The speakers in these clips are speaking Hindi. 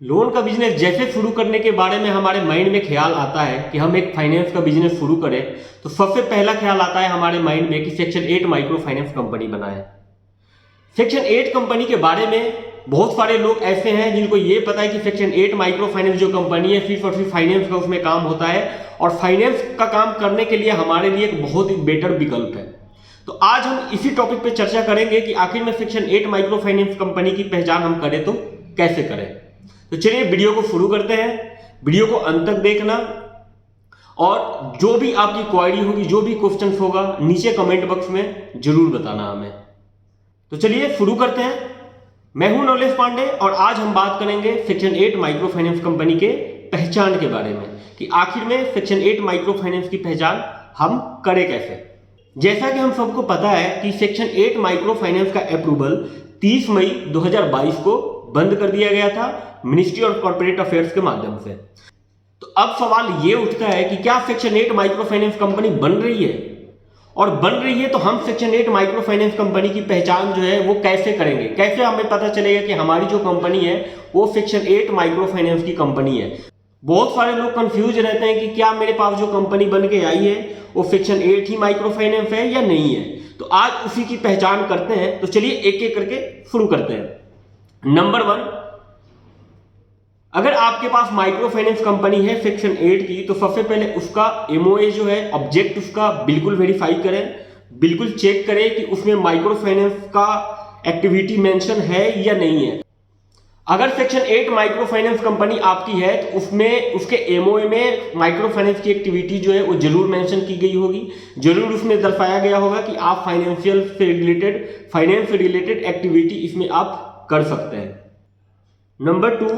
लोन का बिजनेस जैसे शुरू करने के बारे में हमारे माइंड में ख्याल आता है कि हम एक फाइनेंस का बिजनेस शुरू करें, तो सबसे पहला ख्याल आता है हमारे माइंड में कि सेक्शन 8 माइक्रो फाइनेंस कंपनी बनाए। सेक्शन 8 कंपनी के बारे में बहुत सारे लोग ऐसे हैं जिनको ये पता है कि सेक्शन 8 माइक्रो फाइनेंस जो कंपनी है सिर्फ और सिर्फ फाइनेंस का उसमें काम होता है और फाइनेंस का काम करने के लिए हमारे लिए एक बहुत ही बेटर विकल्प है। तो आज हम इसी टॉपिक पे चर्चा करेंगे कि आखिर में सेक्शन 8 माइक्रो फाइनेंस कंपनी की पहचान हम करें तो कैसे करें। तो चलिए वीडियो को शुरू करते हैं। वीडियो को अंत तक देखना और जो भी आपकी क्वेरी होगी, जो भी क्वेश्चन होगा, नीचे कमेंट बॉक्स में जरूर बताना हमें। तो चलिए शुरू करते हैं। मैं हूं नवलेश पांडे और आज हम बात करेंगे सेक्शन 8 माइक्रो फाइनेंस कंपनी के पहचान के बारे में कि आखिर में सेक्शन 8 माइक्रो फाइनेंस की पहचान हम करें कैसे। जैसा कि हम सबको पता है कि सेक्शन 8 माइक्रो फाइनेंस का अप्रूवल 30 मई 2022 को बंद कर दिया गया था मिनिस्ट्री ऑफ कॉर्पोरेट अफेयर्स के माध्यम से। तो अब सवाल ये उठता है कि क्या सेक्शन 8 माइक्रो फाइनेंस कंपनी बन रही है, और बन रही है तो हम सेक्शन 8 माइक्रो फाइनेंस कंपनी की पहचान जो है वो कैसे करेंगे, कैसे हमें पता चलेगा कि हमारी जो कंपनी है वो सेक्शन 8 माइक्रो फाइनेंस की कंपनी है। बहुत सारे लोग कंफ्यूज रहते हैं कि क्या मेरे पास जो कंपनी बन के आई है वो सेक्शन 8 ही माइक्रो फाइनेंस है या नहीं है। तो आज उसी की पहचान करते हैं। तो चलिए एक एक करके शुरू करते हैं। नंबर 1, अगर आपके पास माइक्रो फाइनेंस कंपनी है सेक्शन 8 की, तो सबसे पहले उसका एमओए जो है, ऑब्जेक्ट उसका बिल्कुल वेरीफाई करें, बिल्कुल चेक करें कि उसमें माइक्रो फाइनेंस का एक्टिविटी मेंशन है या नहीं है। अगर सेक्शन 8 माइक्रो फाइनेंस कंपनी आपकी है तो उसमें उसके एमओए में माइक्रो फाइनेंस की एक्टिविटी जो है वो जरूर मेंशन की गई होगी, जरूर उसमें दर्शाया गया होगा कि आप फाइनेंस से रिलेटेड एक्टिविटी इसमें आप कर सकते हैं। नंबर 2,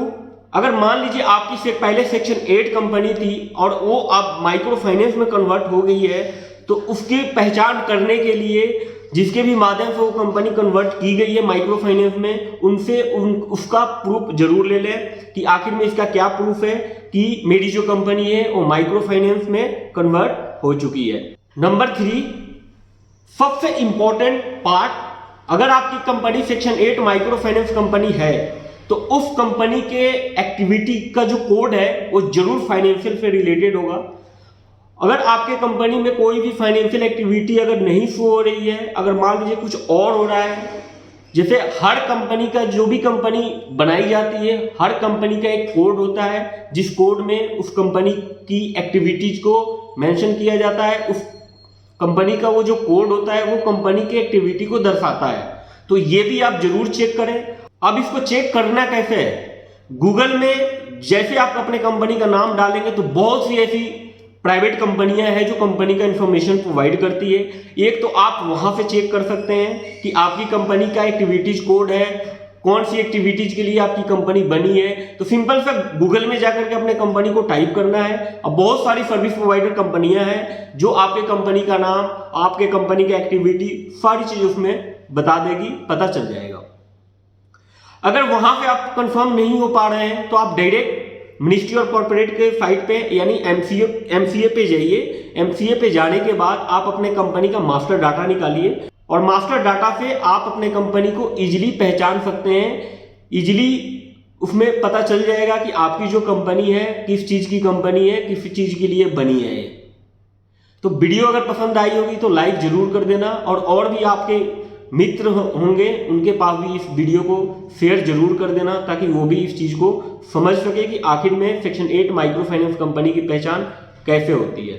अगर मान लीजिए आपकी से पहले सेक्शन 8 कंपनी थी और वो आप माइक्रो फाइनेंस में कन्वर्ट हो गई है, तो उसकी पहचान करने के लिए जिसके भी माध्यम से वो कंपनी कन्वर्ट की गई है माइक्रो फाइनेंस में, उनसे उसका प्रूफ जरूर ले लें कि आखिर में इसका क्या प्रूफ है कि मेरी जो कंपनी है वो माइक्रो फाइनेंस में कन्वर्ट हो चुकी है। नंबर 3, सबसे इंपॉर्टेंट पार्ट, अगर आपकी company section 8 micro finance company है तो उस कंपनी के एक्टिविटी का जो कोड है वो जरूर फाइनेंशियल से रिलेटेड होगा। अगर आपके कंपनी में कोई भी फाइनेंशियल एक्टिविटी अगर नहीं शो हो रही है, अगर मान लीजिए कुछ और हो रहा है, जैसे हर कंपनी का, जो भी कंपनी बनाई जाती है, हर कंपनी का एक कोड होता है जिस कोड में उस कंपनी की एक्टिविटीज को मेंशन किया जाता है। उस कंपनी का वो जो कोड होता है वो कंपनी की एक्टिविटी को दर्शाता है। तो ये भी आप जरूर चेक करें। अब इसको चेक करना कैसे है, गूगल में जैसे आप अपने कंपनी का नाम डालेंगे तो बहुत सी ऐसी प्राइवेट कंपनियां हैं जो कंपनी का इंफॉर्मेशन प्रोवाइड करती है। एक तो आप वहां से चेक कर सकते हैं कि आपकी कंपनी का एक्टिविटीज कोड है, कौन सी एक्टिविटीज के लिए आपकी कंपनी बनी है। तो सिंपल सा गूगल में जाकर के अपने कंपनी को टाइप करना है। अब बहुत सारी सर्विस प्रोवाइडर कंपनियां हैं जो आपके कंपनी का नाम, आपके कंपनी की एक्टिविटी, सारी चीज उसमें बता देगी, पता चल जाएगा। अगर वहां पे आप कंफर्म नहीं हो पा रहे हैं तो आप डायरेक्ट मिनिस्ट्री ऑफ कॉर्पोरेट के साइट पे यानी एमसीए पे जाइए। एमसीए पे जाने के बाद आप अपने कंपनी का मास्टर डाटा निकालिए और मास्टर डाटा से आप अपने कंपनी को इजीली पहचान सकते हैं। इजीली उसमें पता चल जाएगा कि आपकी जो कंपनी है किस चीज की कंपनी है, किस चीज के लिए बनी है। तो वीडियो अगर पसंद आई होगी तो लाइक जरूर कर देना और भी आपके मित्र होंगे उनके पास भी इस वीडियो को शेयर जरूर कर देना ताकि वो भी इस चीज को समझ सके कि आखिर में सेक्शन 8 माइक्रो फाइनेंस कंपनी की पहचान कैसे होती है।